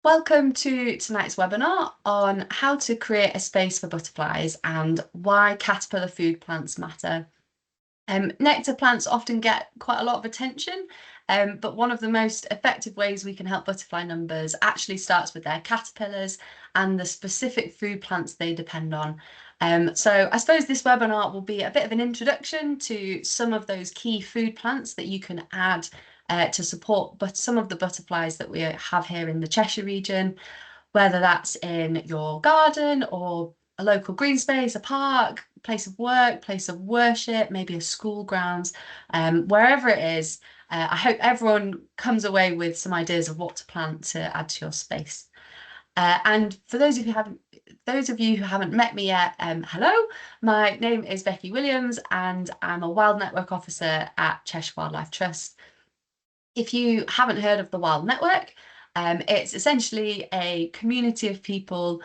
Welcome to tonight's webinar on how to create a space for butterflies and why caterpillar food plants matter. Nectar plants often get quite a lot of attention, but one of the most effective ways we can help butterfly numbers actually starts with their caterpillars and the specific food plants they depend on. So I suppose this webinar will be a bit of an introduction to some of those key food plants that you can add to support some of the butterflies that we have here in the Cheshire region, whether that's in your garden or a local green space, a park, place of work, place of worship, maybe a school grounds, wherever it is. I hope everyone comes away with some ideas of what to plant to add to your space. And for those of you who haven't met me yet, hello, my name is Becky Williams and I'm a Wild Network Officer at Cheshire Wildlife Trust. If you haven't heard of the Wild Network, it's essentially a community of people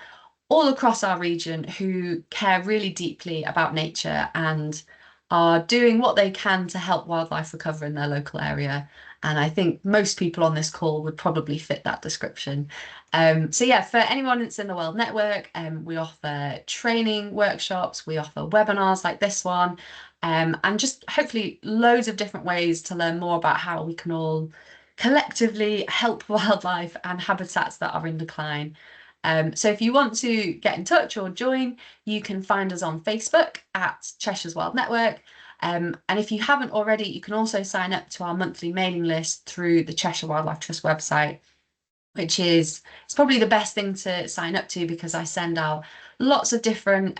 all across our region who care really deeply about nature and are doing what they can to help wildlife recover in their local area. And I think most people on this call would probably fit that description. So yeah, for anyone that's in the Wild Network, we offer training workshops, we offer webinars like this one, and just hopefully loads of different ways to learn more about how we can all collectively help wildlife and habitats that are in decline. So if you want to get in touch or join, you can find us on Facebook at Cheshire's Wild Network. And if you haven't already, you can also sign up to our monthly mailing list through the Cheshire Wildlife Trust website, which is it's probably the best thing to sign up to because I send out lots of different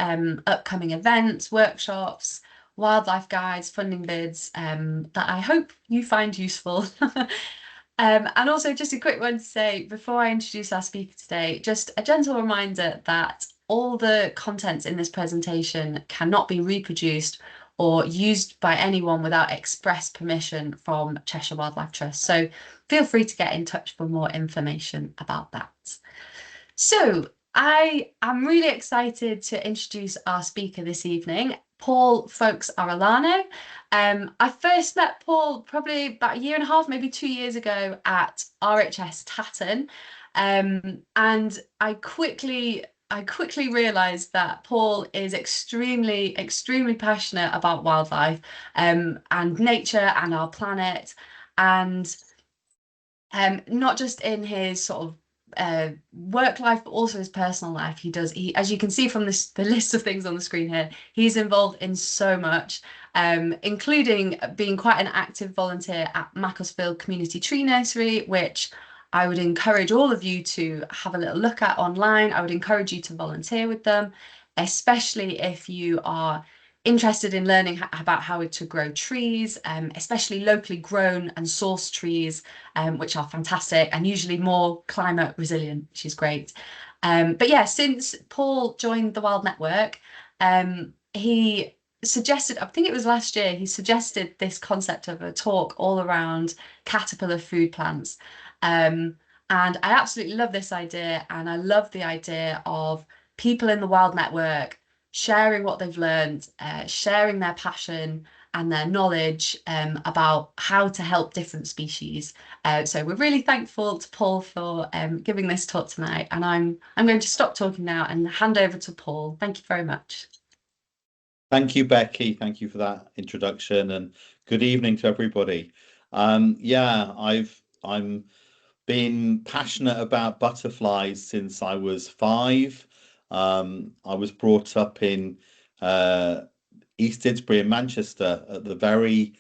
upcoming events, workshops, wildlife guides, funding bids that I hope you find useful. And also just a quick one to say before I introduce our speaker today, just a gentle reminder that all the contents in this presentation cannot be reproduced or used by anyone without express permission from Cheshire Wildlife Trust. So feel free to get in touch for more information about that. So I am really excited to introduce our speaker this evening, Paul Foulkes-Arellano. I first met Paul probably about a year and a half, maybe 2 years ago at RHS Tatton. And I quickly realized that Paul is extremely passionate about wildlife and nature and our planet. And not just in his sort of work life, but also his personal life. He, as you can see from the list of things on the screen here, he's involved in so much, including being quite an active volunteer at Macclesfield Community Tree Nursery, which I would encourage all of you to have a little look at online. I would encourage you to volunteer with them, especially if you are interested in learning about how to grow trees, especially locally grown and sourced trees, which are fantastic and usually more climate resilient, which is great. But yeah, since Paul joined the Wild Network, he suggested, I think it was last year, he suggested this concept of a talk all around caterpillar food plants. And I absolutely love this idea, and I love the idea of people in the Wild Network sharing what they've learned, sharing their passion and their knowledge about how to help different species. So we're really thankful to Paul for giving this talk tonight, and I'm going to stop talking now and hand over to Paul. Thank you very much. Thank you, Becky. Thank you for that introduction, and good evening to everybody. Yeah, I'm been passionate about butterflies since I was 5. I was brought up in East Didsbury in Manchester at the very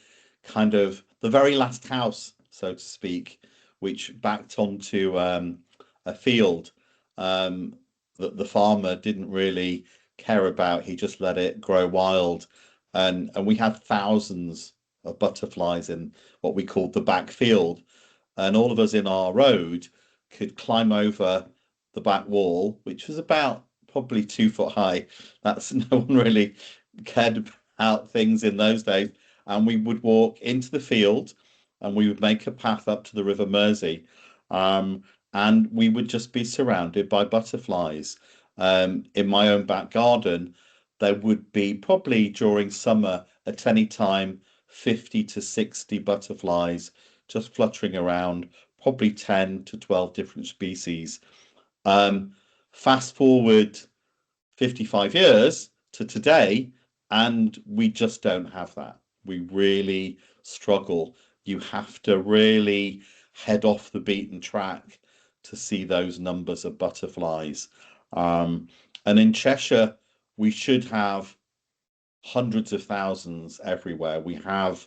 last house, so to speak, which backed onto a field that the farmer didn't really care about. He just let it grow wild, and we had thousands of butterflies in what we called the back field, and all of us in our road could climb over the back wall, which was about probably 2 foot high. That's no one really cared about things in those days. And we would walk into the field and we would make a path up to the River Mersey. And we would just be surrounded by butterflies. In my own back garden, there would be probably during summer at any time 50 to 60 butterflies just fluttering around, probably 10 to 12 different species. Fast forward 55 years to today, and we just don't have that. We really struggle. You have to really head off the beaten track to see those numbers of butterflies. And in Cheshire, we should have hundreds of thousands everywhere. We have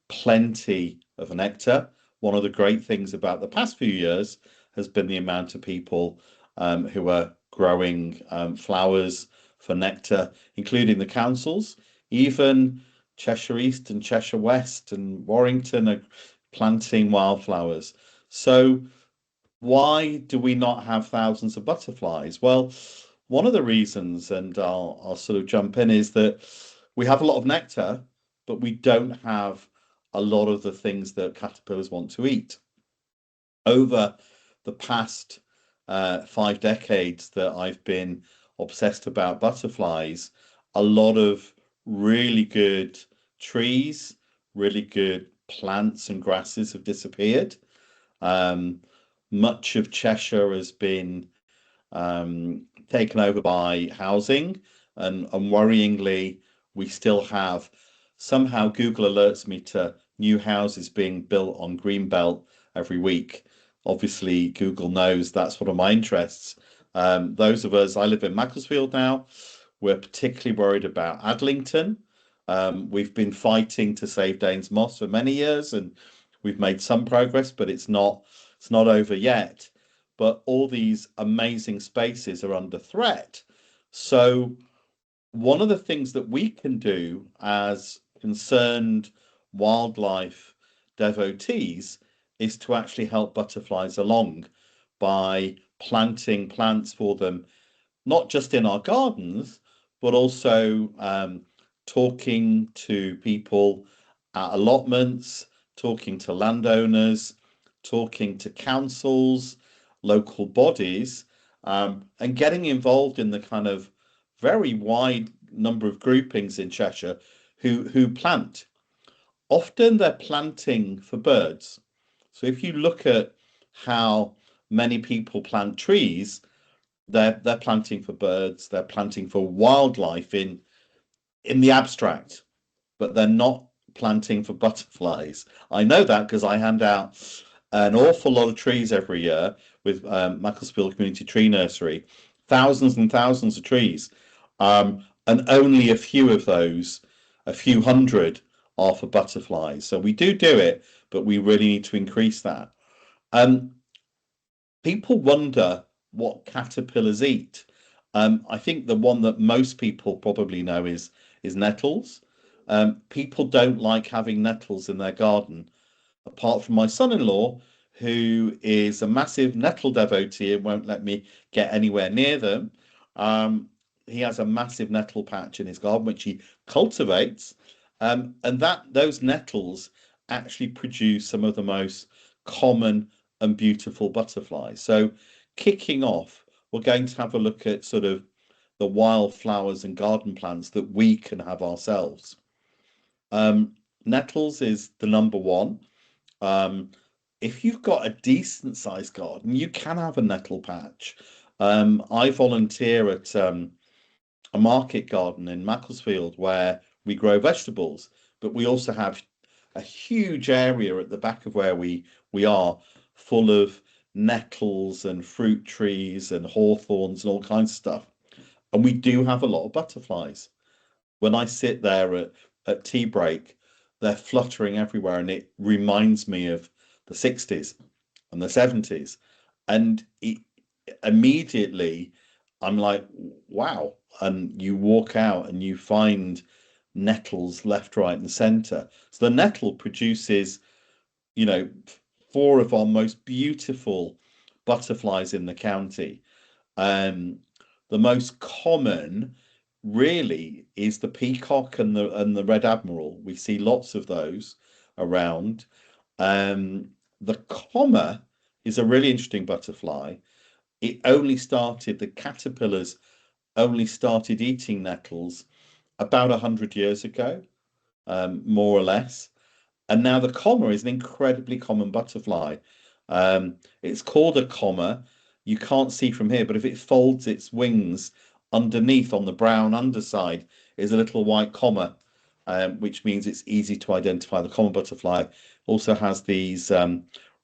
plenty of nectar. One of the great things about the past few years has been the amount of people who are growing flowers for nectar, including the councils. Even Cheshire East and Cheshire West and Warrington are planting wildflowers. So why do we not have thousands of butterflies? Well, one of the reasons, and I'll sort of jump in, is that we have a lot of nectar, but we don't have a lot of the things that caterpillars want to eat. Over the past 5 decades that I've been obsessed about butterflies, a lot of really good trees, really good plants and grasses have disappeared. Much of Cheshire has been taken over by housing, and worryingly, we still have, somehow Google alerts me to new houses being built on Greenbelt every week. Obviously, Google knows that's one of my interests. Those of us, I live in Macclesfield now, we're particularly worried about Adlington. We've been fighting to save Danes Moss for many years, and we've made some progress, but it's not over yet. But all these amazing spaces are under threat. So one of the things that we can do as concerned wildlife devotees is to actually help butterflies along by planting plants for them, not just in our gardens, but also talking to people at allotments, talking to landowners, talking to councils, local bodies, and getting involved in the kind of very wide number of groupings in Cheshire who plant. Often they're planting for birds. So if you look at how many people plant trees, they're planting for birds, they're planting for wildlife in the abstract, but they're not planting for butterflies. I know that because I hand out an awful lot of trees every year with Macclesfield Community Tree Nursery, thousands and thousands of trees, and only a few of those, a few hundred, are for butterflies. So we do it, but we really need to increase that. People wonder what caterpillars eat. I think the one that most people probably know is nettles. People don't like having nettles in their garden, apart from my son-in-law, who is a massive nettle devotee and won't let me get anywhere near them. He has a massive nettle patch in his garden, which he cultivates, and those nettles actually produce some of the most common and beautiful butterflies. So kicking off, we're going to have a look at sort of the wildflowers and garden plants that we can have ourselves. Nettles is the number one. If you've got a decent sized garden, you can have a nettle patch. I volunteer at a market garden in Macclesfield where we grow vegetables, but we also have a huge area at the back of where we are full of nettles and fruit trees and hawthorns and all kinds of stuff. And we do have a lot of butterflies. When I sit there at tea break, they're fluttering everywhere, and it reminds me of the 60s and the 70s. And immediately I'm like, wow. And you walk out and you find nettles left, right, and center. So the nettle produces, 4 of our most beautiful butterflies in the county. The most common really is the peacock and the red admiral. We see lots of those around. The comma is a really interesting butterfly. The caterpillars only started eating nettles about 100 years ago, more or less. And now the comma is an incredibly common butterfly. It's called a comma. You can't see from here, but if it folds its wings underneath on the brown underside is a little white comma, which means it's easy to identify. The common butterfly also has these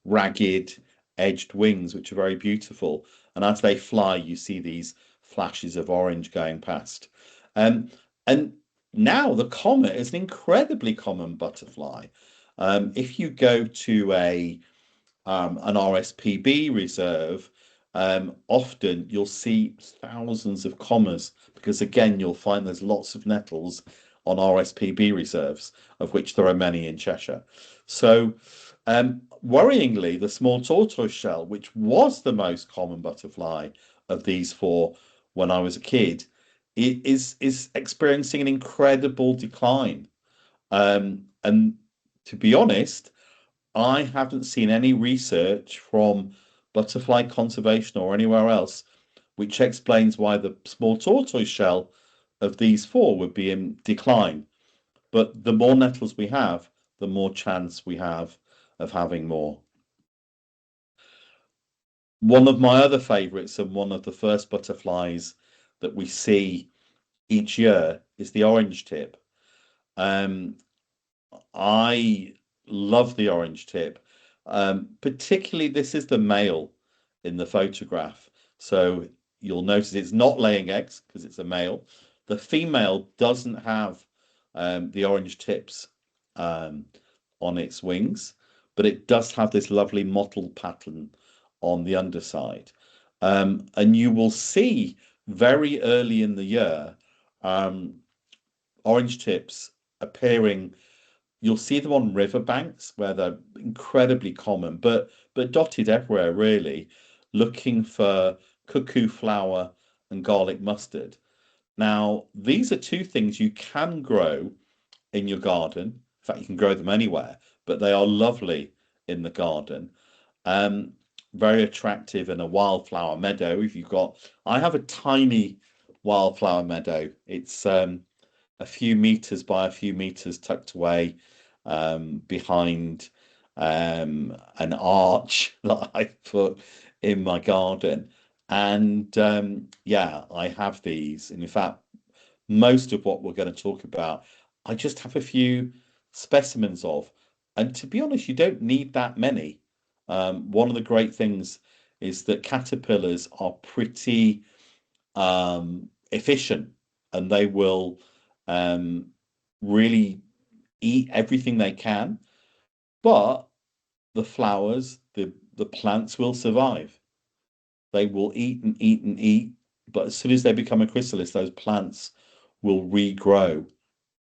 ragged edged wings, which are very beautiful. And as they fly, you see these flashes of orange going past. And now the comet is an incredibly common butterfly. If you go to an RSPB reserve, often you'll see thousands of commas because again you'll find there's lots of nettles on RSPB reserves, of which there are many in Cheshire. So worryingly, the small tortoise shell, which was the most common butterfly of these four when I was a kid, is experiencing an incredible decline. And to be honest, I haven't seen any research from butterfly conservation or anywhere else which explains why the small tortoise shell of these four would be in decline. But the more nettles we have, the more chance we have of having more. One of my other favourites and one of the first butterflies that we see each year is the orange tip. I love the orange tip. Particularly, this is the male in the photograph. So you'll notice it's not laying eggs because it's a male. The female doesn't have the orange tips on its wings, but it does have this lovely mottled pattern on the underside. And you will see very early in the year orange tips appearing. You'll see them on riverbanks where they're incredibly common, but dotted everywhere really, looking for cuckoo flower and garlic mustard. Now, these are two things you can grow in your garden. In fact, you can grow them anywhere, but they are lovely in the garden. Um, Very attractive in a wildflower meadow. If you've got, I have a tiny wildflower meadow. It's a few meters by a few meters tucked away behind an arch that I put in my garden. And yeah, I have these. And in fact, most of what we're going to talk about, I just have a few specimens of. And to be honest, you don't need that many. One of the great things is that caterpillars are pretty efficient and they will um, really eat everything they can, but the flowers, the plants will survive. They will eat and eat and eat, but as soon as they become a chrysalis, those plants will regrow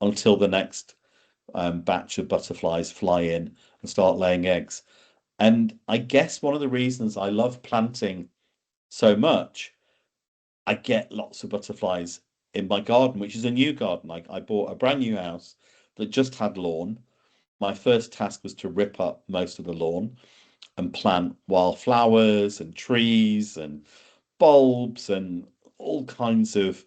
until the next batch of butterflies fly in and start laying eggs. And I guess one of the reasons I love planting so much, I get lots of butterflies in my garden, which is a new garden. I bought a brand new house that just had lawn. My first task was to rip up most of the lawn and plant wildflowers and trees and bulbs and all kinds of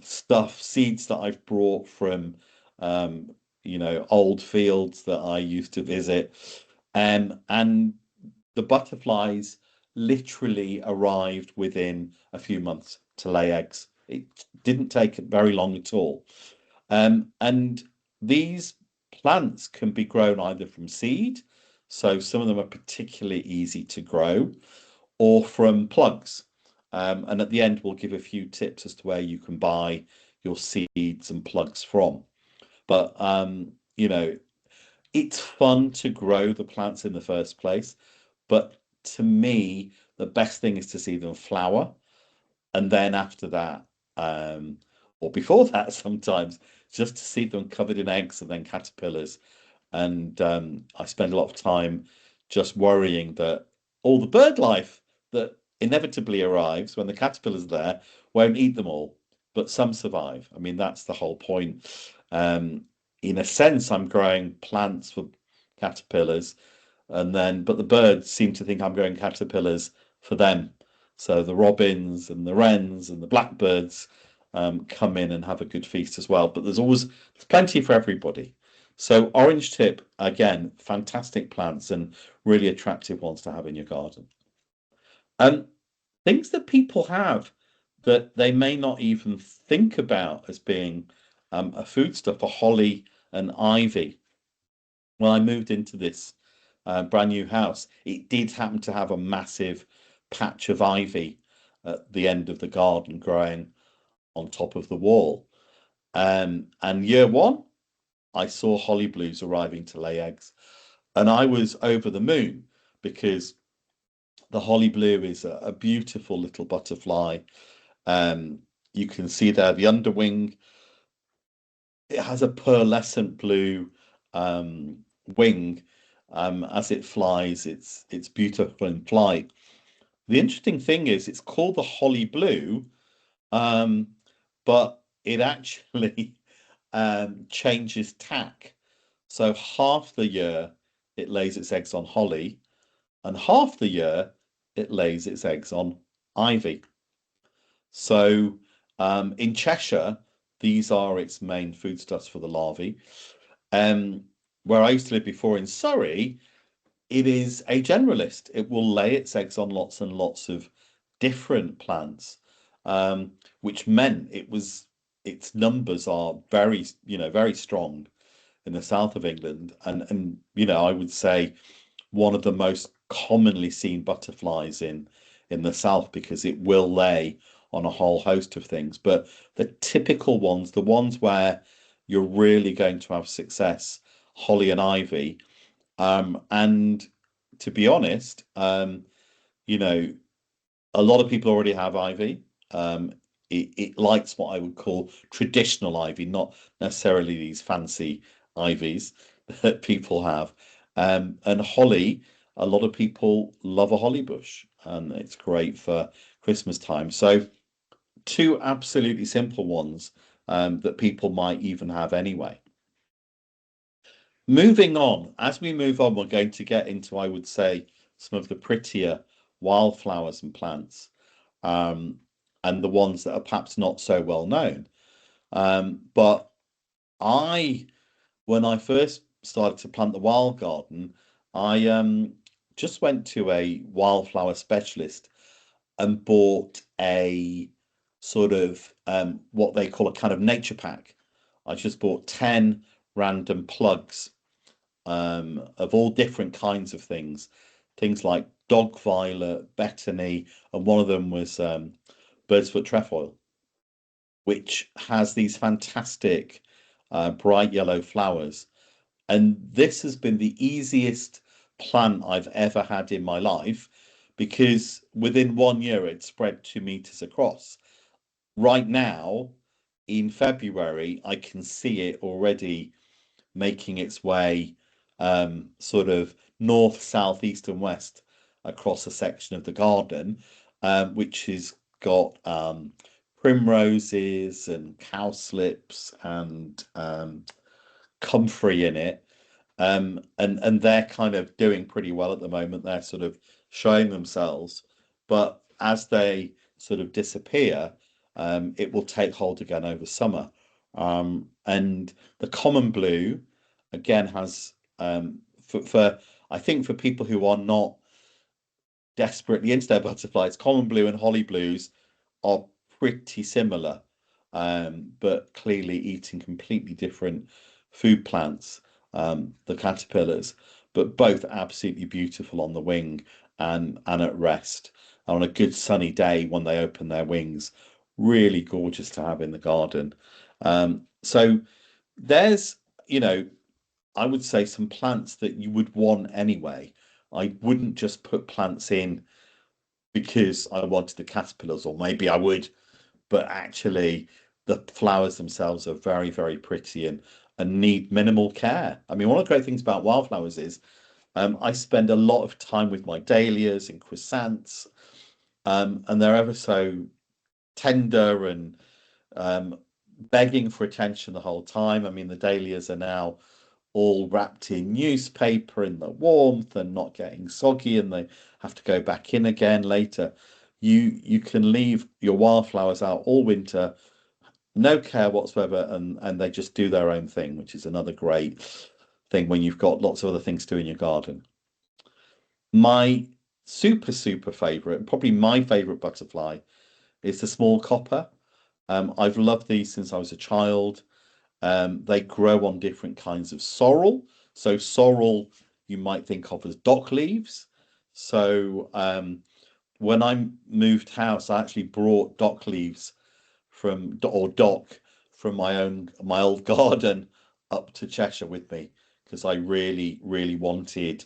stuff, seeds that I've brought from old fields that I used to visit. And the butterflies literally arrived within a few months to lay eggs. It didn't take very long at all. And these plants can be grown either from seed, so some of them are particularly easy to grow, or from plugs. And at the end, we'll give a few tips as to where you can buy your seeds and plugs from. But it's fun to grow the plants in the first place. But to me, the best thing is to see them flower. And then after that, or before that sometimes, just to see them covered in eggs and then caterpillars. And I spend a lot of time just worrying that all the bird life that inevitably arrives when the caterpillars are there won't eat them all, but some survive. I mean, that's the whole point. In a sense, I'm growing plants for caterpillars, but the birds seem to think I'm growing caterpillars for them. So the robins and the wrens and the blackbirds come in and have a good feast as well. But there's plenty for everybody. So orange tip, again, fantastic plants and really attractive ones to have in your garden. Um, Things that people have that they may not even think about as being a foodstuff are holly and ivy. When I moved into this brand new house, it did happen to have a massive patch of ivy at the end of the garden growing on top of the wall. And year one, I saw holly blues arriving to lay eggs, and I was over the moon because the holly blue is a beautiful little butterfly. Um, you can see there the underwing. It has a pearlescent blue wing. As it flies, it's beautiful in flight. The interesting thing is it's called the holly blue, um, but it actually changes tack. So half the year it lays its eggs on holly, and half the year it lays its eggs on ivy. So in Cheshire, these are its main foodstuffs for the larvae. Um, where I used to live before in Surrey, it is a generalist. It will lay its eggs on lots and lots of different plants, which meant its numbers are very, very strong in the south of England. And I would say one of the most commonly seen butterflies in the south because it will lay on a whole host of things. But the typical ones, the ones where you're really going to have success, holly and ivy. And to be honest, you know, a lot of people already have ivy. It likes what I would call traditional ivy, not necessarily these fancy ivies that people have. And holly, a lot of people love a holly bush, and it's great for Christmas time. So two absolutely simple ones that people might even have anyway. Moving on, as we move on, we're going to get into, I would say, some of the prettier wildflowers and plants, um, and the ones that are perhaps not so well known. But I, when I first started to plant the wild garden, I just went to a wildflower specialist and bought a sort of what they call a kind of nature pack. I just bought 10 random plugs of all different kinds of things like dog violet, betony, and one of them was bird's foot trefoil, which has these fantastic bright yellow flowers. And this has been the easiest plant I've ever had in my life because within 1 year it spread 2 meters across. Right now, in February, I can see it already making its way sort of north, south, east, and west across a section of the garden, which has got primroses and cowslips and comfrey in it. And they're kind of doing pretty well at the moment. They're sort of showing themselves, but as they sort of disappear, it will take hold again over summer. And the common blue again has for I think for people who are not desperately into their butterflies, common blue and holly blues are pretty similar, but clearly eating completely different food plants, the caterpillars, but both absolutely beautiful on the wing and at rest. On a good sunny day when they open their wings, really gorgeous to have in the garden. So there's, you know, I would say some plants that you would want anyway. I wouldn't just put plants in because I wanted the caterpillars, or maybe I would, but actually the flowers themselves are very, very pretty and need minimal care. I mean, one of the great things about wildflowers is I spend a lot of time with my dahlias and chrysanths, and they're ever so tender and um, begging for attention the whole time. I mean, the dahlias are now all wrapped in newspaper in the warmth and not getting soggy, and they have to go back in again later. You can leave your wildflowers out all winter, no care whatsoever, and they just do their own thing, which is another great thing when you've got lots of other things to do in your garden. My super favorite, and probably my favorite butterfly, is the small copper. I've loved these since I was a child. They grow on different kinds of sorrel. So sorrel you might think of as dock leaves. So when I moved house, I actually brought dock leaves or dock from my old garden up to Cheshire with me because I really wanted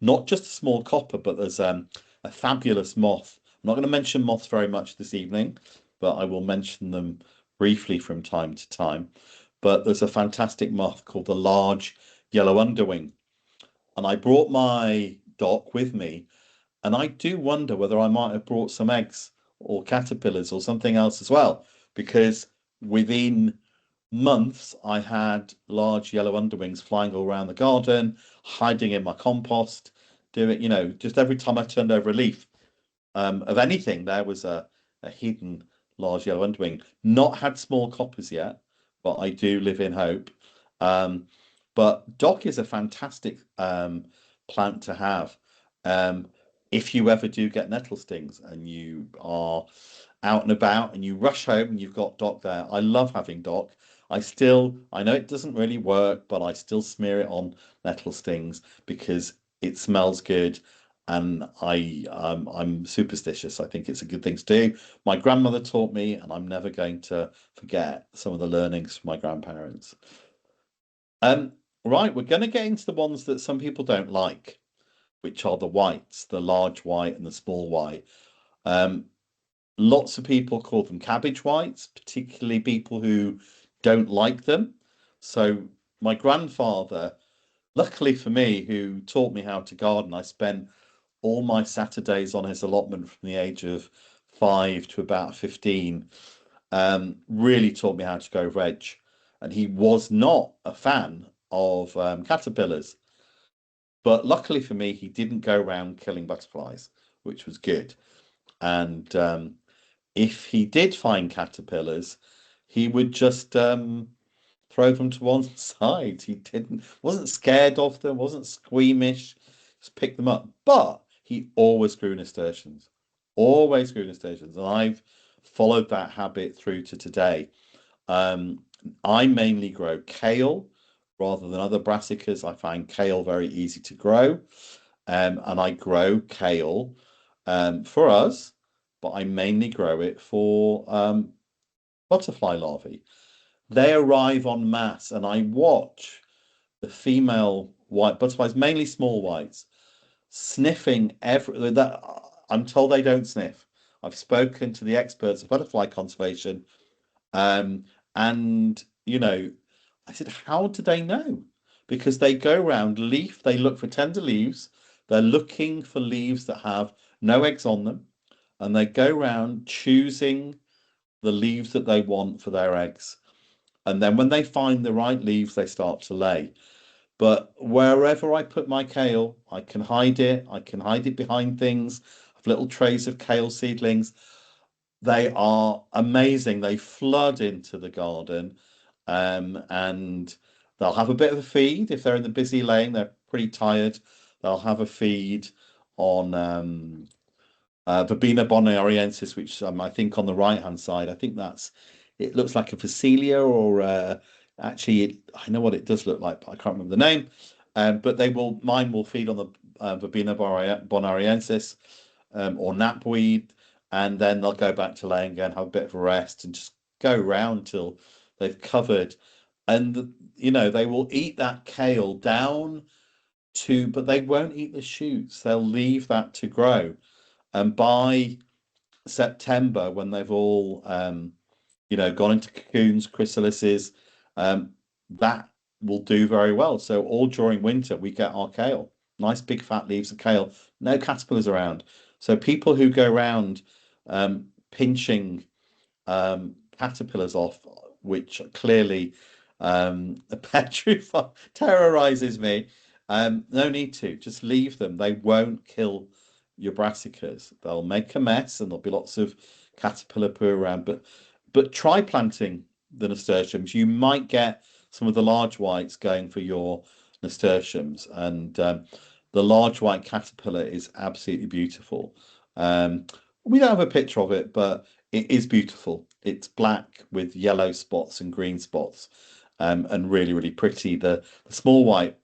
not just a small copper, but there's a fabulous moth. I'm not going to mention moths very much this evening, but I will mention them briefly from time to time. But there's a fantastic moth called the large yellow underwing, and I brought my dock with me, and I do wonder whether I might have brought some eggs or caterpillars or something else as well, because within months I had large yellow underwings flying all around the garden, hiding in my compost, doing, just every time I turned over a leaf of anything, there was a hidden large yellow underwing. Not had small coppers yet, but I do live in hope. Um, but dock is a fantastic plant to have. Um, if you ever do get nettle stings and you are out and about and you rush home and you've got dock there, I love having dock. I know it doesn't really work, but I still smear it on nettle stings because it smells good, and I'm superstitious. I think it's a good thing to do. My grandmother taught me, and I'm never going to forget some of the learnings from my grandparents. Um, right, we're going to get into the ones that some people don't like, which are the whites, the large white and the small white. Um, Lots of people call them cabbage whites, particularly people who don't like them. So my grandfather, luckily for me, who taught me how to garden, I spent all my Saturdays on his allotment from the age of 5 to about 15, really taught me how to grow veg. And he was not a fan of caterpillars. But luckily for me, he didn't go around killing butterflies, which was good. And if he did find caterpillars, he would just throw them to one side. He wasn't scared of them, wasn't squeamish, just pick them up. But he always grew nasturtiums, always grew nasturtiums, and I've followed that habit through to today. Um, I mainly grow kale rather than other brassicas. I find kale very easy to grow, and I grow kale for us, but I mainly grow it for butterfly larvae. They arrive en masse, and I watch the female white butterflies, mainly small whites, sniffing every that I'm told they don't sniff. I've spoken to the experts of butterfly conservation, um, and I said, how do they know? Because they go around they look for tender leaves, they're looking for leaves that have no eggs on them, and they go around choosing the leaves that they want for their eggs. And then when they find the right leaves, they start to lay. But wherever I put my kale, I can hide it. I can hide it behind things. I have little trays of kale seedlings. They are amazing. They flood into the garden, and they'll have a bit of a feed if they're in the busy lane. They're pretty tired. They'll have a feed on Verbena bonariensis, which I think on the right hand side, I think it looks like a Phacelia, or actually, I know what it does look like, but I can't remember the name. But mine will feed on the Verbena bonariensis, or knapweed, and then they'll go back to laying again, have a bit of a rest, and just go round till they've covered. And they will eat that kale down but they won't eat the shoots. They'll leave that to grow. And by September, when they've all gone into cocoons, chrysalises, that will do very well. So all during winter, we get our kale, nice big fat leaves of kale, no caterpillars around. So people who go around pinching caterpillars off, which clearly petrify terrorizes me. No need to, just leave them. They won't kill your brassicas. They'll make a mess, and there'll be lots of caterpillar poo around. But try planting the nasturtiums. You might get some of the large whites going for your nasturtiums, and the large white caterpillar is absolutely beautiful. Um, we don't have a picture of it, but it is beautiful. It's black with yellow spots and green spots, and really, really pretty. The small white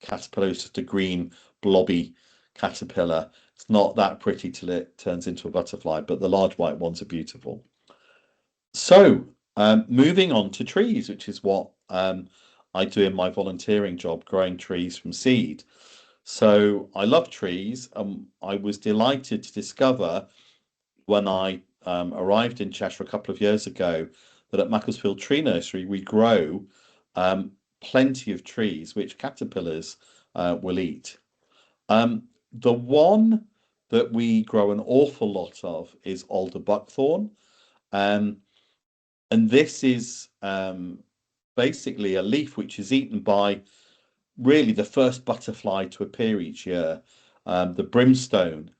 caterpillar is just a green blobby caterpillar. It's not that pretty till it turns into a butterfly, but the large white ones are beautiful. So, moving on to trees, which is what I do in my volunteering job, growing trees from seed. So I love trees. I was delighted to discover when I arrived in Cheshire a couple of years ago that at Macclesfield Tree Nursery we grow um, plenty of trees which caterpillars will eat. The one that we grow an awful lot of is alder buckthorn. Um, and this is basically a leaf which is eaten by really the first butterfly to appear each year, the brimstone.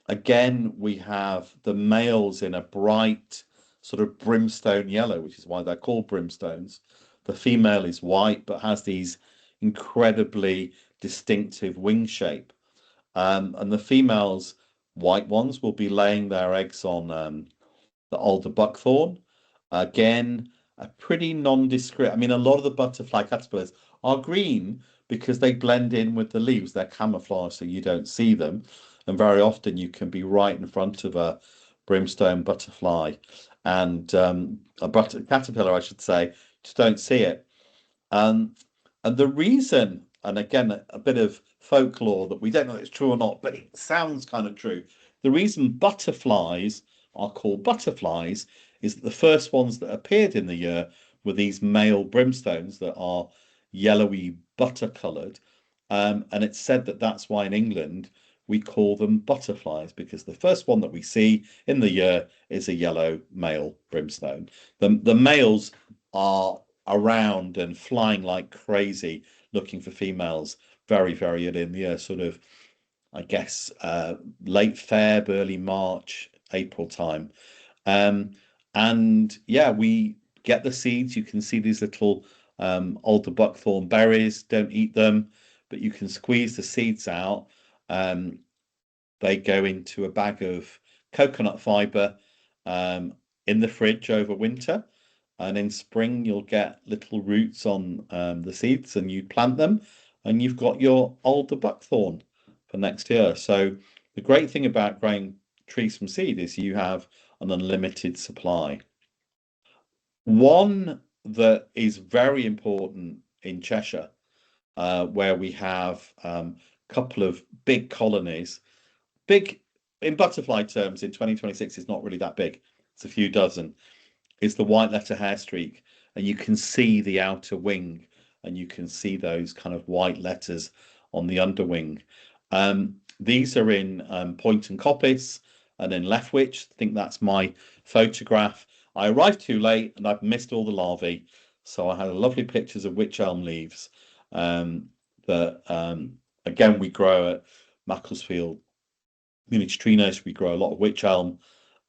Again, we have the males in a bright sort of brimstone yellow, which is why they're called brimstones. The female is white, but has these incredibly distinctive wing shape. And the females, white ones, will be laying their eggs on the alder buckthorn. Again, a pretty nondescript. I mean, a lot of the butterfly caterpillars are green because they blend in with the leaves. They're camouflaged so you don't see them. And very often you can be right in front of a brimstone butterfly and caterpillar, I should say, just don't see it. Um, and the reason, and again, a bit of folklore that we don't know if it's true or not, but it sounds kind of true. The reason butterflies are called butterflies is that the first ones that appeared in the year were these male brimstones that are yellowy butter coloured. And it's said that that's why in England we call them butterflies, because the first one that we see in the year is a yellow male brimstone. The males are around and flying like crazy looking for females very, very early in the year, sort of, I guess, late Feb, early March, April time. Um, and yeah, we get the seeds. You can see these little alder buckthorn berries. Don't eat them, but you can squeeze the seeds out. Um, they go into a bag of coconut fiber um, in the fridge over winter. And in spring, you'll get little roots on the seeds and you plant them, and you've got your alder buckthorn for next year. So, the great thing about growing trees from seed is you have an unlimited supply. One that is very important in Cheshire, where we have a couple of big colonies. Big in butterfly terms in 2026 is not really that big. It's a few dozen. Is the white letter hair streak, and you can see the outer wing, and you can see those kind of white letters on the underwing. These are in Point and Coppice and in Lethwich. I think that's my photograph. I arrived too late and I've missed all the larvae, so I had lovely pictures of wych elm leaves um, that again we grow at Macclesfield Community Tree Nursery. We grow a lot of wych elm.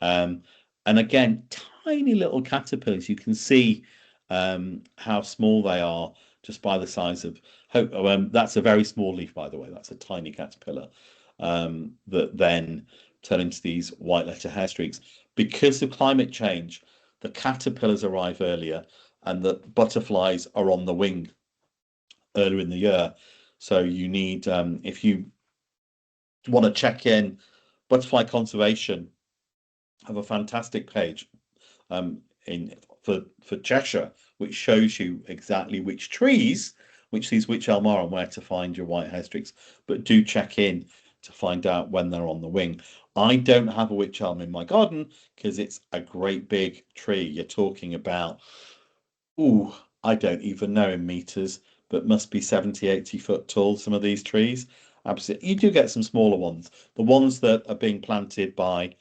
Um, and again, tiny little caterpillars. You can see how small they are just by the size of. That's a very small leaf, by the way. That's a tiny caterpillar that then turn into these white letter hair streaks. Because of climate change, the caterpillars arrive earlier and the butterflies are on the wing earlier in the year. So you need, if you want to check in, Butterfly Conservation have a fantastic page in for Cheshire, which shows you exactly which trees, which these wych elm are, and where to find your white hair streaks. But do check in to find out when they're on the wing. I don't have a wych elm in my garden because it's a great big tree. You're talking about, ooh, I don't even know in meters, but must be 70, 80 foot tall, some of these trees. Absolutely. You do get some smaller ones. The ones that are being planted by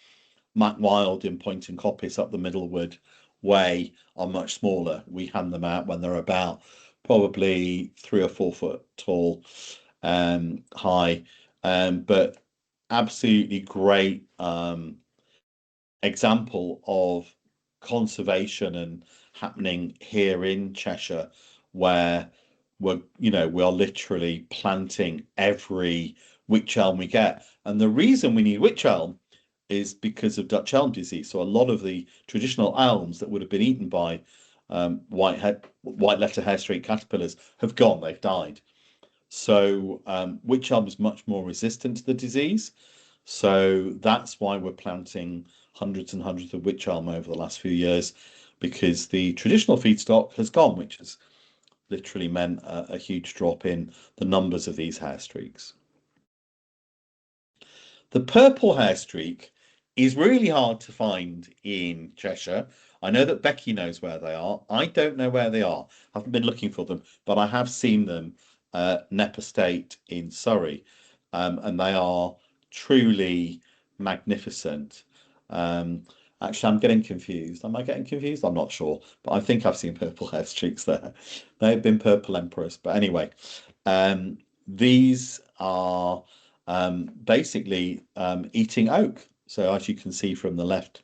Mac Wild in Point and Coppice up the Middlewood Way are much smaller. We hand them out when they're about probably 3 or 4 foot tall, high, but absolutely great example of conservation and happening here in Cheshire, where we are literally planting every wych elm we get. And the reason we need wych elm is because of Dutch elm disease. So a lot of the traditional elms that would have been eaten by white letter hair streak caterpillars have gone, they've died. So wych elm is much more resistant to the disease. So that's why we're planting hundreds and hundreds of wych elm over the last few years, because the traditional feedstock has gone, which has literally meant a huge drop in the numbers of these hair streaks. The purple hair streak is really hard to find in Cheshire. I know that Becky knows where they are. I don't know where they are. I haven't been looking for them, but I have seen them Knepp Estate in Surrey, and they are truly magnificent. Actually, I'm getting confused. Am I getting confused? I'm not sure, but I think I've seen purple hair streaks there. They've been purple emperors, but anyway, these are basically eating oak. So as you can see from the left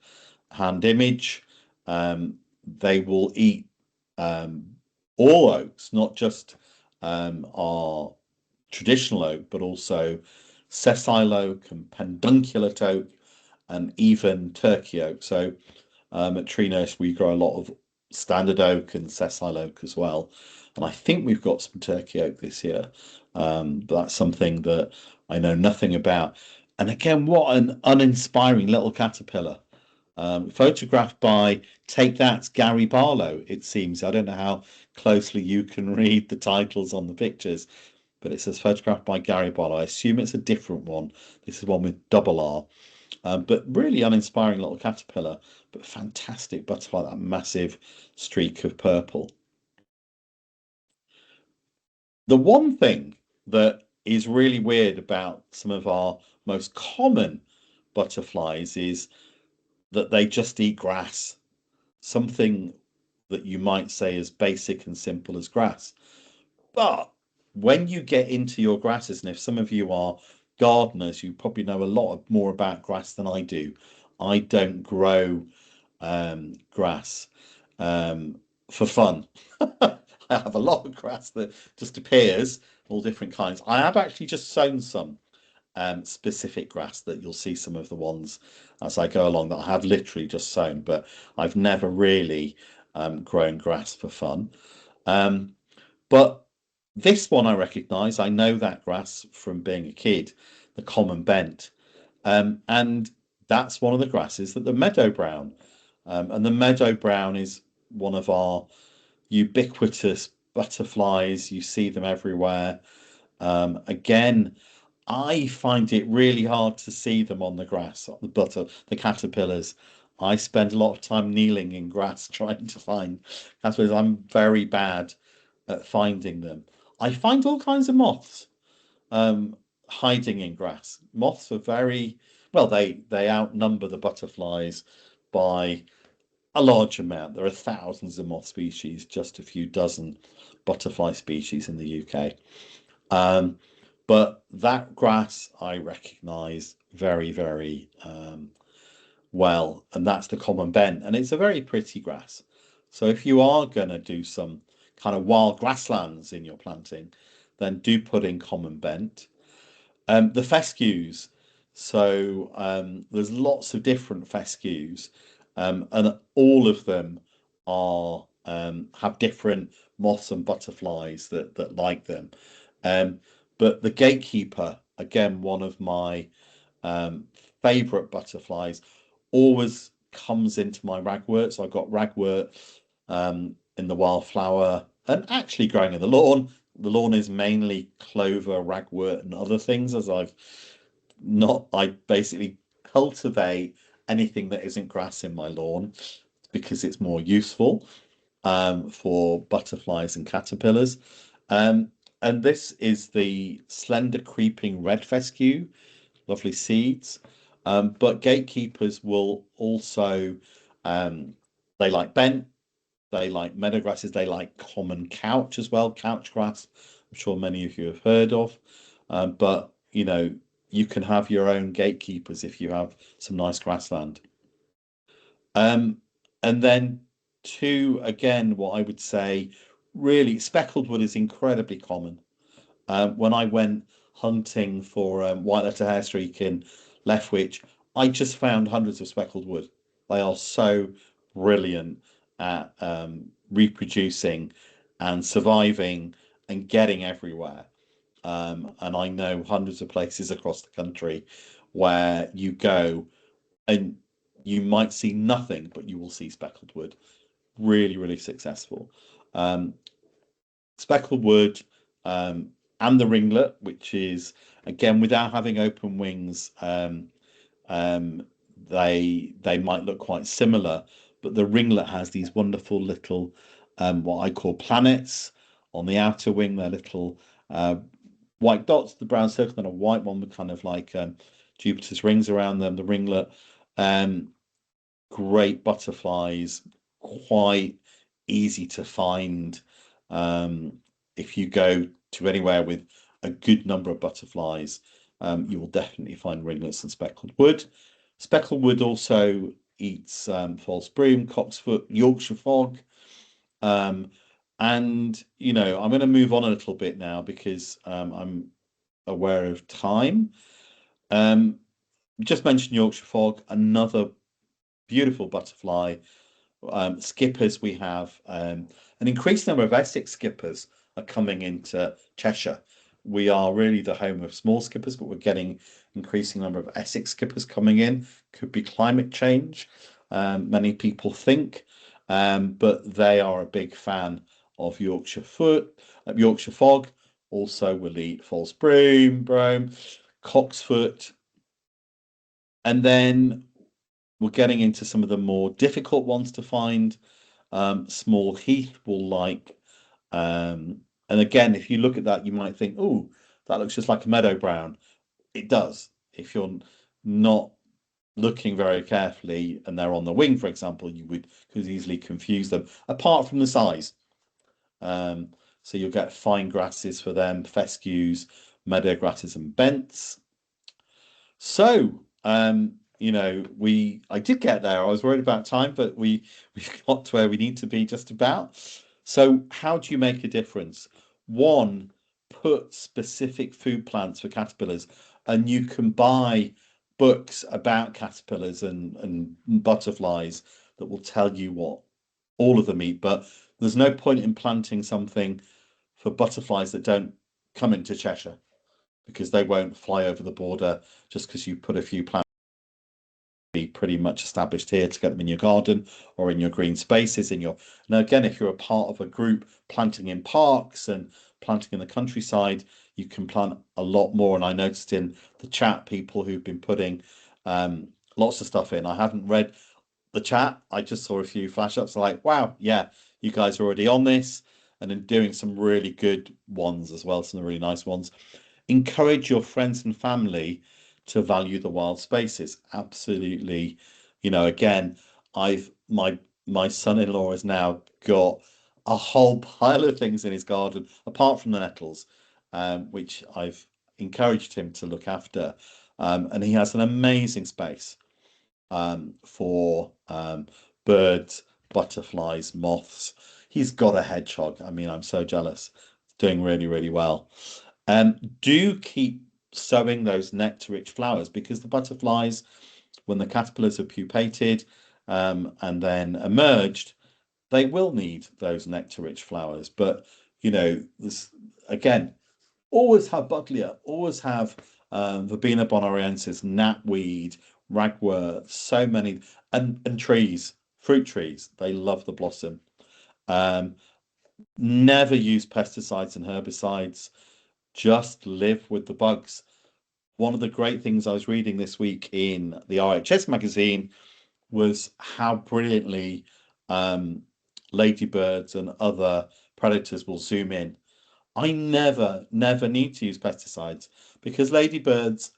hand image, they will eat all oaks, not just our traditional oak, but also sessile oak and pedunculate oak and even Turkey oak. So at Tree Nurse we grow a lot of standard oak and sessile oak as well. And I think we've got some Turkey oak this year. But that's something that I know nothing about. And again, what an uninspiring little caterpillar. Photographed by Take That, Gary Barlow, it seems. I don't know how closely you can read the titles on the pictures, but it says photographed by Gary Barlow. I assume it's a different one. This is one with double R. But really uninspiring little caterpillar, but fantastic butterfly, that massive streak of purple. The one thing that is really weird about some of our most common butterflies is that they just eat grass, something that you might say is basic and simple as grass. But when you get into your grasses, and if some of you are gardeners, you probably know a lot more about grass than I do. I don't grow grass for fun. I have a lot of grass that just appears, all different kinds. I have actually just sown some specific grass that you'll see some of the ones as I go along that I have literally just sown, but I've never really grown grass for fun. But this one I recognise. I know that grass from being a kid, the common bent. And that's one of the grasses that the meadow brown. And the meadow brown is one of our ubiquitous butterflies. You see them everywhere. Again, I find it really hard to see them on the grass, the caterpillars. I spend a lot of time kneeling in grass trying to find caterpillars. I'm very bad at finding them. I find all kinds of moths hiding in grass. Moths are very well, they outnumber the butterflies by a large amount. There are thousands of moth species, just a few dozen butterfly species in the UK. But that grass I recognise very, very well, and that's the common bent, and it's a very pretty grass. So if you are going to do some kind of wild grasslands in your planting, then do put in common bent. The fescues. So there's lots of different fescues, and all of them are have different moths and butterflies that like them. But the gatekeeper, again, one of my favorite butterflies, always comes into my ragwort. So I've got ragwort in the wildflower and actually growing in the lawn. The lawn is mainly clover, ragwort, and other things, as I basically cultivate anything that isn't grass in my lawn because it's more useful for butterflies and caterpillars. And this is the slender creeping red fescue, lovely seeds. But gatekeepers will also, they like bent, they like meadow grasses, they like common couch as well, couch grass. I'm sure many of you have heard of. But you can have your own gatekeepers if you have some nice grassland. And then two, again, what I would say really, speckled wood is incredibly common. When I went hunting for white-letter hairstreak in Lethwich, I just found hundreds of speckled wood. They are so brilliant at reproducing and surviving and getting everywhere. And I know hundreds of places across the country where you go and you might see nothing, but you will see speckled wood. Really, really successful. Um, Speckled wood, and the ringlet, which is again without having open wings, um, they might look quite similar, but the ringlet has these wonderful little what I call planets on the outer wing. They're little white dots, the brown circle, and a white one with kind of like Jupiter's rings around them. The ringlet, um, great butterflies, quite easy to find. Um, if you go to anywhere with a good number of butterflies, you will definitely find ringlets and speckled wood. Speckled wood also eats false broom, cocksfoot, Yorkshire fog. Um, and, I'm going to move on a little bit now because I'm aware of time. Just mentioned Yorkshire fog, another beautiful butterfly. Skippers we have, an increased number of Essex skippers are coming into Cheshire. We are really the home of small skippers, but we're getting increasing number of Essex skippers coming in. Could be climate change, many people think, but they are a big fan of Yorkshire fog. Also will eat false brome, cocksfoot, and then we're getting into some of the more difficult ones to find. Small heath will like, and again, if you look at that, you might think, oh, that looks just like a meadow brown. It does. If you're not looking very carefully and they're on the wing, for example, could easily confuse them, apart from the size. So you'll get fine grasses for them, fescues, meadow grasses and bents. So, I did get there. I was worried about time, but we got to where we need to be just about. So, how do you make a difference? One, put specific food plants for caterpillars, and you can buy books about caterpillars and butterflies that will tell you what all of them eat. But there's no point in planting something for butterflies that don't come into Cheshire because they won't fly over the border just because you put a few plants be pretty much established here to get them in your garden or in your green spaces now again, if you're a part of a group planting in parks and planting in the countryside, you can plant a lot more. And I noticed in the chat people who've been putting lots of stuff in. I haven't read the chat, I just saw a few flash ups like, wow, yeah, you guys are already on this and then doing some really good ones as well, some really nice ones. Encourage your friends and family to value the wild spaces. Absolutely. Again, I've my son-in-law has now got a whole pile of things in his garden, apart from the nettles, which I've encouraged him to look after. And he has an amazing space for birds, butterflies, moths. He's got a hedgehog. I mean, I'm so jealous. It's doing really, really well. Do keep sowing those nectar-rich flowers because the butterflies, when the caterpillars have pupated and then emerged, they will need those nectar-rich flowers. But this again, always have buddleia, always have Verbena bonariensis, knapweed, ragwort, so many, and trees, fruit trees. They love the blossom. Never use pesticides and herbicides. Just live with the bugs. One of the great things I was reading this week in the RHS magazine was how brilliantly ladybirds and other predators will zoom in. I never need to use pesticides because ladybirds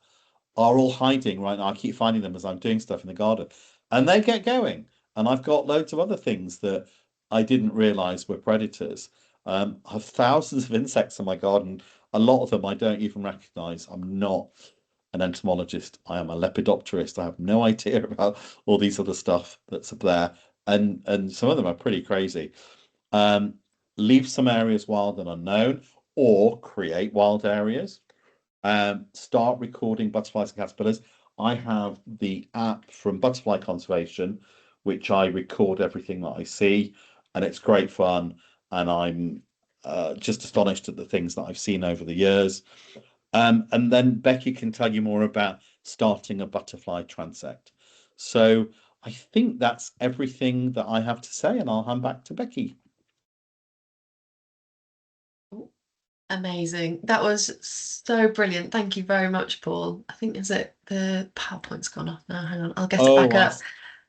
are all hiding right now. I keep finding them as I'm doing stuff in the garden and they get going. And I've got loads of other things that I didn't realize were predators. I have thousands of insects in my garden. A lot of them I don't even recognize. I'm not an entomologist. I am a lepidopterist. I have no idea about all these other stuff that's up there. And some of them are pretty crazy. leave some areas wild and unknown, or create wild areas. Start recording butterflies and caterpillars. I have the app from Butterfly Conservation, which I record everything that I see, and it's great fun. And I'm just astonished at the things that I've seen over the years. And then Becky can tell you more about starting a butterfly transect. So I think that's everything that I have to say, and I'll hand back to Becky. Amazing. That was so brilliant. Thank you very much, Paul. I think is it the PowerPoint's gone off now. Hang on, I'll get it Oh, back up.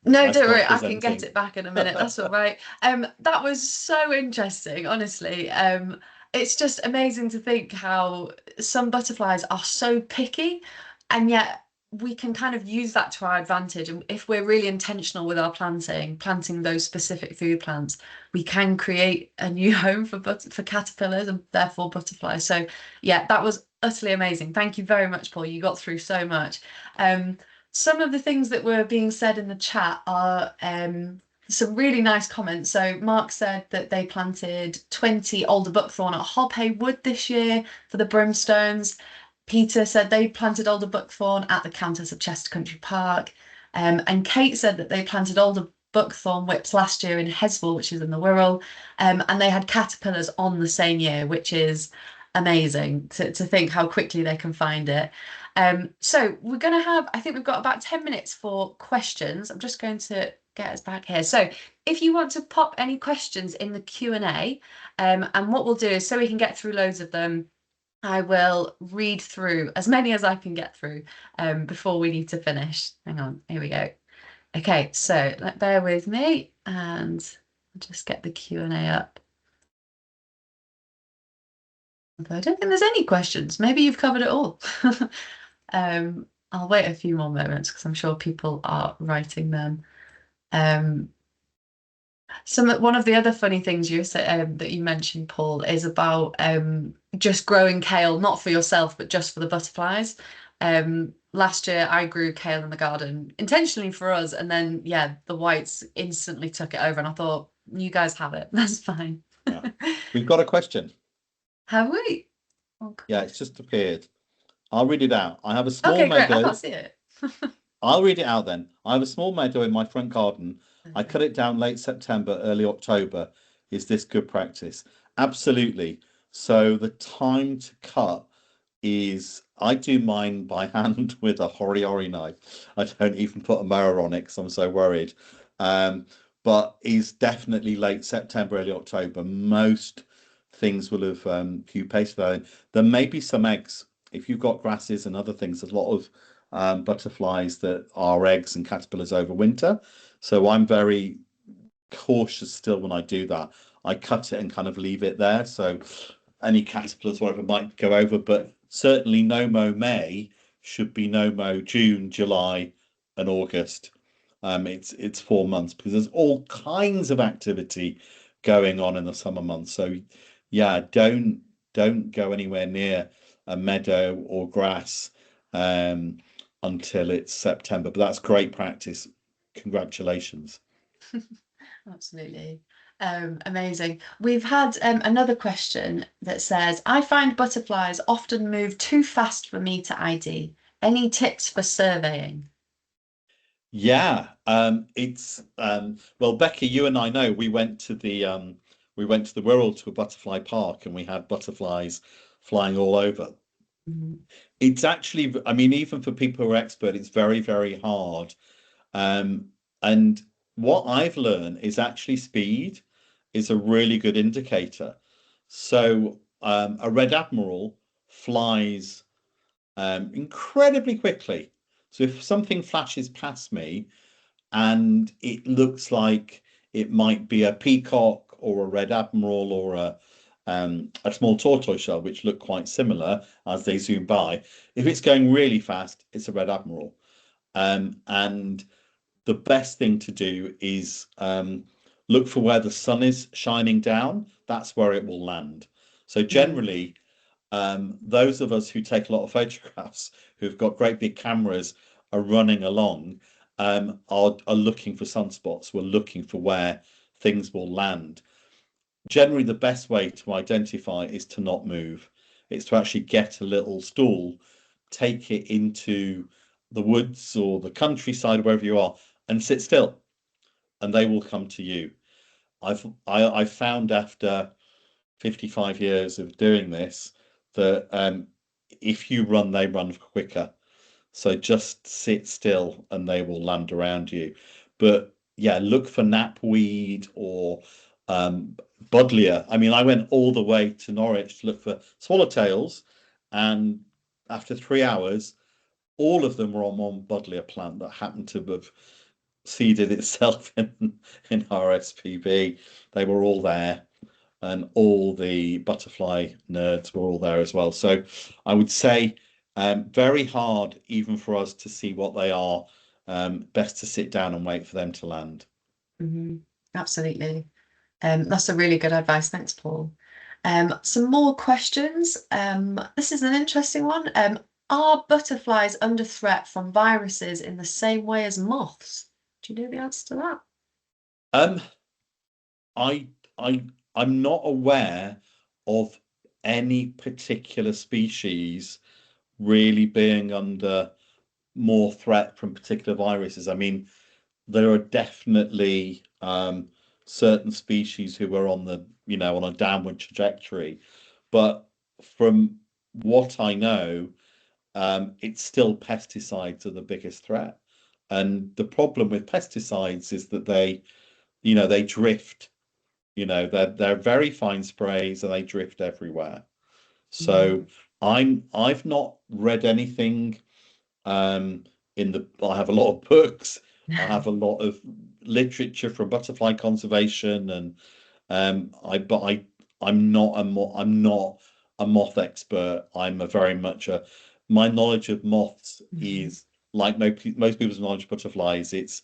No, I don't worry, stopped I can get presenting. it back in a minute. That's all right. That was so interesting, honestly. It's just amazing to think how some butterflies are so picky, and yet we can kind of use that to our advantage. And if we're really intentional with our planting those specific food plants, we can create a new home for caterpillars and therefore butterflies. So yeah, that was utterly amazing. Thank you very much, Paul. You got through so much. Some of the things that were being said in the chat are some really nice comments. So Mark said that they planted 20 alder buckthorn at Hobhay Wood this year for the brimstones. Peter said they planted alder buckthorn at the Countess of Chester Country Park. And Kate said that they planted alder buckthorn whips last year in Heswell, which is in the Wirral, and they had caterpillars on the same year, which is amazing to think how quickly they can find it. So we're going to have, I think we've got about 10 minutes for questions. I'm just going to get us back here. So if you want to pop any questions in the Q&A, and what we'll do is so we can get through loads of them, I will read through as many as I can get through before we need to finish. Hang on, here we go. Okay, so bear with me and I'll just get the Q&A up. Although I don't think there's any questions. Maybe you've covered it all. I'll wait a few more moments because I'm sure people are writing them. One of the other funny things you said that you mentioned, Paul, is about just growing kale, not for yourself, but just for the butterflies. Last year I grew kale in the garden intentionally for us, and then yeah, the whites instantly took it over, and I thought, you guys have it, that's fine. Yeah. We've got a question. Have we? Oh, Yeah, it's just appeared. I'll read it out. I have a small okay, great. I meadow. can't see it. I'll read it out then. I have a small meadow in my front garden. I cut it down late September, early October. Is this good practice? Absolutely. So the time to cut is I do mine by hand with a hori knife. I don't even put a mower on it because I'm so worried. But is definitely late September, early October. Most things will have pupaced though. There may be some eggs. If you've got grasses and other things, there's a lot of butterflies that are eggs and caterpillars over winter. So I'm very cautious still when I do that. I cut it and kind of leave it there. So any caterpillars, whatever, might go over, but certainly no mow May should be no mow June, July, and August. It's 4 months because there's all kinds of activity going on in the summer months. So yeah, don't go anywhere near a meadow or grass until it's September. But that's great practice. Congratulations. Absolutely. Amazing. We've had another question that says, I find butterflies often move too fast for me to ID. Any tips for surveying? Yeah, it's well, Becky, you and I know we went to the Wirral to a butterfly park and we had butterflies flying all over. Mhm. It's actually, I mean, even for people who are expert, it's very, very hard. And what I've learned is actually speed is a really good indicator. So a red admiral flies incredibly quickly. So if something flashes past me and it looks like it might be a peacock or a red admiral or a small tortoise shell, which look quite similar as they zoom by, if it's going really fast, it's a red admiral. And the best thing to do is look for where the sun is shining down. That's where it will land. So Mm. generally, those of us who take a lot of photographs, who've got great big cameras, are running along, are looking for sunspots. We're looking for where things will land. generally the best way to identify is to not move. It's to actually get a little stool, take it into the woods or the countryside, wherever you are, and sit still, and they will come to you. I found after 55 years of doing this that if you run, they run quicker. So just sit still and they will land around you. But yeah, look for knapweed or um, buddleia. I mean, I went all the way to Norwich to look for swallowtails, and after 3 hours, all of them were on one buddleia plant that happened to have seeded itself in RSPB. They were all there, and all the butterfly nerds were all there as well. So I would say very hard even for us to see what they are. Best to sit down and wait for them to land. Absolutely. That's a really good advice. Thanks, Paul. Some more questions. This is an interesting one. Are butterflies under threat from viruses in the same way as moths? Do you know the answer to that? Um, I I I'm not aware of any particular species really being under more threat from particular viruses. I mean, there are definitely certain species who are on the, on a downward trajectory, but from what I know, it's still pesticides are the biggest threat. And the problem with pesticides is that they drift. They're very fine sprays and they drift everywhere. So I've not read anything I have a lot of books. I have a lot of literature from butterfly conservation, and I'm not a moth expert. I'm a very much a my knowledge of moths is like most people's knowledge of butterflies. It's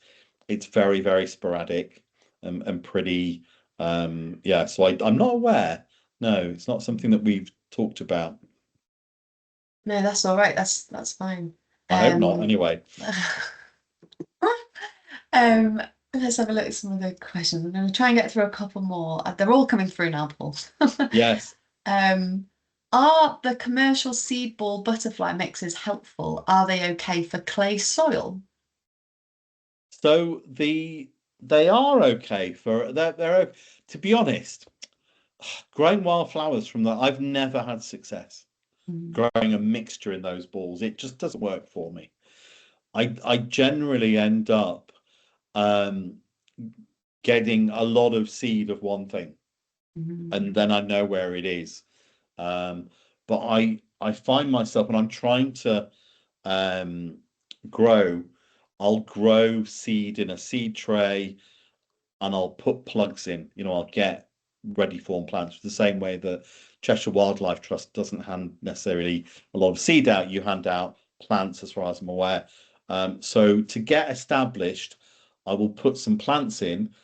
very, very sporadic and pretty yeah. So I'm not aware. No, it's not something that we've talked about. No, that's all right. That's fine. I hope not. Um, Anyway. um, let's have a look at some of the questions. I'm going to try and get through a couple more. They're all coming through now, Paul. Yes. Um, are the commercial seed ball butterfly mixes helpful? Are they okay for clay soil? So they are okay for they're to be honest, growing wildflowers from that, I've never had success growing a mixture in those balls. It just doesn't work for me. I generally end up um getting a lot of seed of one thing, and then I know where it is. Um, but I find myself when I'm trying to um grow, I'll grow seed in a seed tray and I'll put plugs in. I'll get ready form plants the same way that Cheshire Wildlife Trust doesn't hand necessarily a lot of seed out. You hand out plants, as far as I'm aware. So to get established, I will put some plants in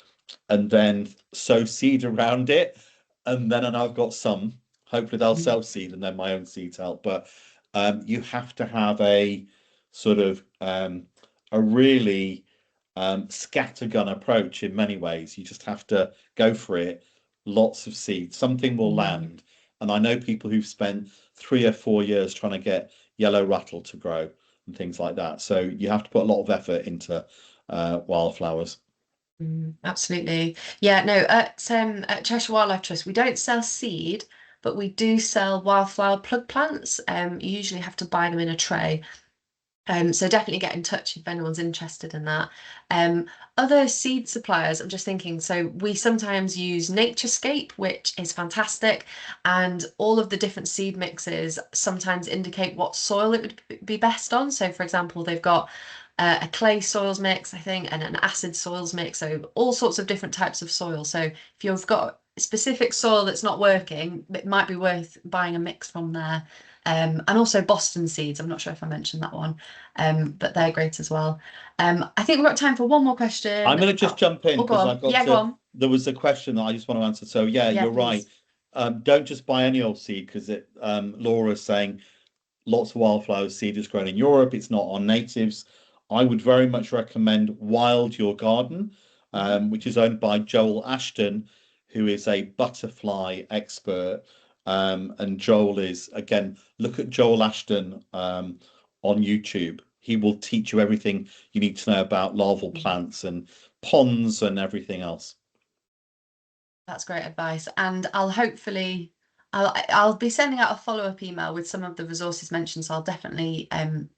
and then sow seed around it. And then I've got some. Hopefully they'll self-seed and then my own seeds help. But you have to have a sort of a really scattergun approach in many ways. You just have to go for it. Lots of seeds. Something will land. And I know people who've spent 3 or 4 years trying to get yellow rattle to grow and things like that. So you have to put a lot of effort into wildflowers. Absolutely. Yeah, no, at Cheshire Wildlife Trust, we don't sell seed, but we do sell wildflower plug plants. You usually have to buy them in a tray. So definitely get in touch if anyone's interested in that. Other seed suppliers, I'm just thinking, so we sometimes use Naturescape, which is fantastic, and all of the different seed mixes sometimes indicate what soil it would be best on. So for example, they've got a clay soils mix, I think, and an acid soils mix, so all sorts of different types of soil. So if you've got specific soil that's not working, it might be worth buying a mix from there. And also Boston seeds. I'm not sure if I mentioned that one, but they're great as well. I think we've got time for one more question. I'm going to just jump in Oh, go because on. I've got Yeah, go to. on. There was a question that I just want to answer. So yeah, Yeah, you're right. please. Don't just buy any old seed because Laura's saying lots of wildflower seed is grown in Europe. It's not on natives. I would very much recommend Wild Your Garden, which is owned by Joel Ashton, who is a butterfly expert. And Joel is, again, look at Joel Ashton on YouTube. He will teach you everything you need to know about larval plants and ponds and everything else. That's great advice. And I'll be sending out a follow-up email with some of the resources mentioned. So I'll definitely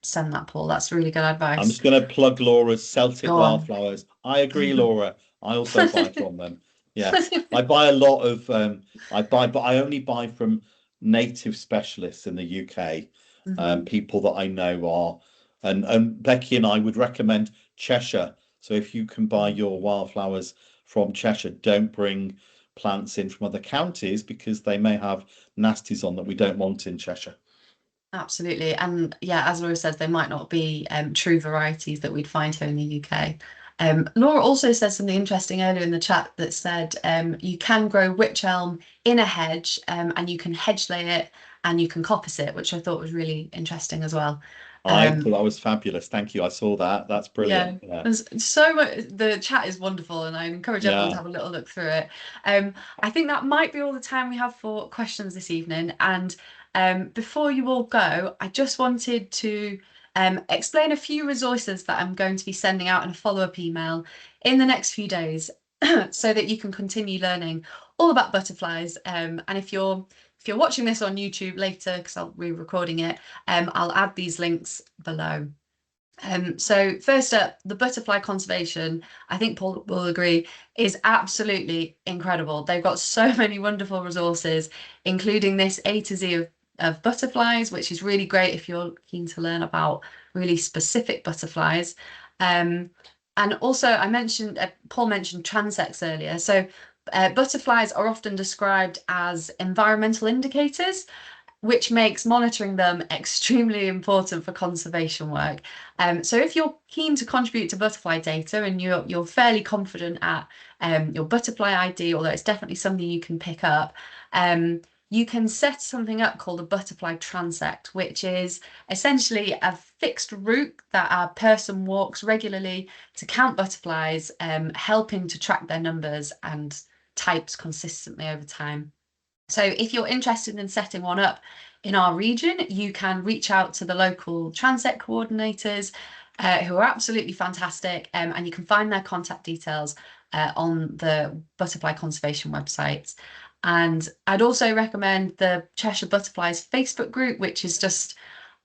send that, Paul. That's really good I'm advice. just going to plug Laura's Celtic Go on. Wildflowers. I agree, Laura. I also buy from them. Yes, I buy a lot of but I only buy from native specialists in the UK, people that I know are, and Becky and I would recommend Cheshire. So if you can buy your wildflowers from Cheshire, don't bring plants in from other counties because they may have nasties on that we don't want in Cheshire. Absolutely. And yeah, as Laura says, they might not be true varieties that we'd find here in the UK. Laura also said something interesting earlier in the chat that said you can grow wych elm in a hedge and you can hedge lay it and you can coppice it, which I thought was really interesting as well. I thought that was fabulous. Thank you. I saw that. That's Yeah, brilliant. Yeah. there's so much. The chat is wonderful, and I encourage everyone to Yeah. have a little look through it. I think that might be all the time we have for questions this evening. And before you all go, I just wanted to explain a few resources that I'm going to be sending out in a follow-up email in the next few days, so that you can continue learning all about butterflies. And if you're watching this on YouTube later, because I'll be recording it, I'll add these links below. So first up, the butterfly conservation, I think Paul will agree, is absolutely incredible. They've got so many wonderful resources, including this A to Z of butterflies, which is really great if you're keen to learn about really specific butterflies. And also I mentioned, Paul mentioned transects earlier. So butterflies are often described as environmental indicators, which makes monitoring them extremely important for conservation work. So if you're keen to contribute to butterfly data and you're fairly confident at your butterfly ID, although it's definitely something you can pick up, you can set something up called a butterfly transect, which is essentially a fixed route that a person walks regularly to count butterflies, helping to track their numbers and types consistently over time. So if you're interested in setting one up in our region, you can reach out to the local transect coordinators, who are absolutely fantastic, and you can find their contact details on the Butterfly Conservation website. And I'd also recommend the Cheshire Butterflies Facebook group, which is just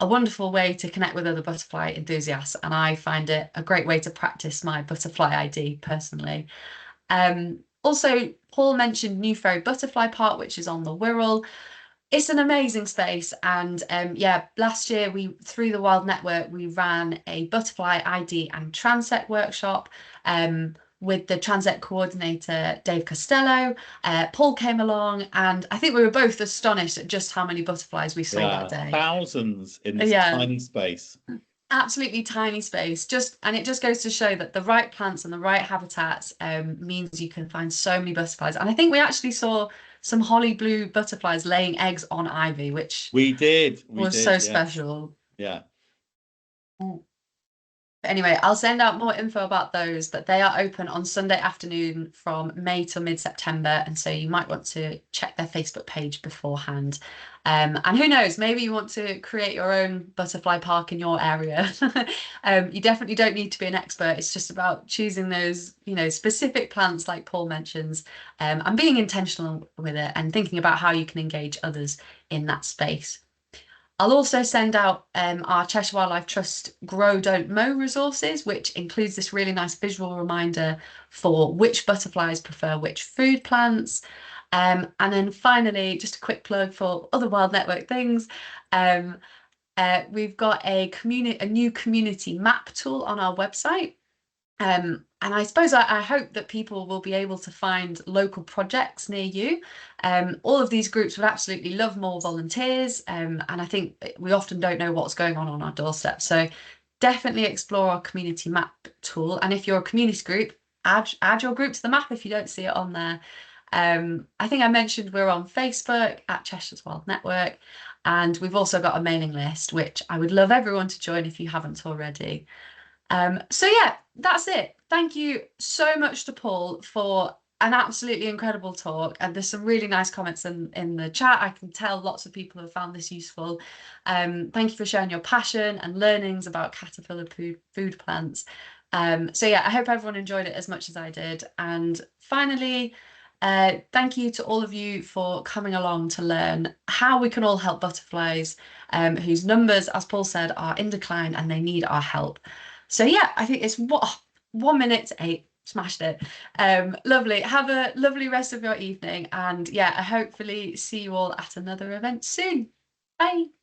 a wonderful way to connect with other butterfly enthusiasts. And I find it a great way to practice my butterfly ID personally. Also, Paul mentioned New Ferry Butterfly Park, which is on the Wirral. It's an amazing space, and yeah, last year through the Wild Network we ran a butterfly ID and transect workshop with the transect coordinator Dave Costello. Paul came along, and I think we were both astonished at just how many butterflies we saw that Yeah. day. Thousands in this Yeah. tiny space. Absolutely tiny space, and it just goes to show that the right plants and the right habitats means you can find so many butterflies. And I think we actually saw some holly blue butterflies laying eggs on ivy, which We did. was so Yes. special. Yeah. But anyway, I'll send out more info about those, but they are open on Sunday afternoon from May till mid-September. And so you might want to check their Facebook page beforehand. And who knows, maybe you want to create your own butterfly park in your area. You definitely don't need to be an expert. It's just about choosing those, specific plants like Paul mentions, and being intentional with it and thinking about how you can engage others in that space. I'll also send out our Cheshire Wildlife Trust Grow Don't Mow resources, which includes this really nice visual reminder for which butterflies prefer which food plants. And then finally, just a quick plug for other Wild Network things. We've got a new community map tool on our website. And I suppose I hope that people will be able to find local projects near you. All of these groups would absolutely love more volunteers, and I think we often don't know what's going on our doorstep. So definitely explore our community map tool. And if you're a community group, add your group to the map if you don't see it on there. I think I mentioned we're on Facebook at Cheshire's Wild Network, and we've also got a mailing list, which I would love everyone to join if you haven't already. So yeah, that's it. Thank you so much to Paul for an absolutely incredible talk, and there's some really nice comments in the chat. I can tell lots of people have found this useful. Thank you for sharing your passion and learnings about caterpillar food plants. So yeah, I hope everyone enjoyed it as much as I did. And finally, thank you to all of you for coming along to learn how we can all help butterflies, whose numbers, as Paul said, are in decline and they need our help. So yeah, I think it's 1 minute to 8. Smashed it. Lovely. Have a lovely rest of your evening. And yeah, I hopefully see you all at another event soon. Bye.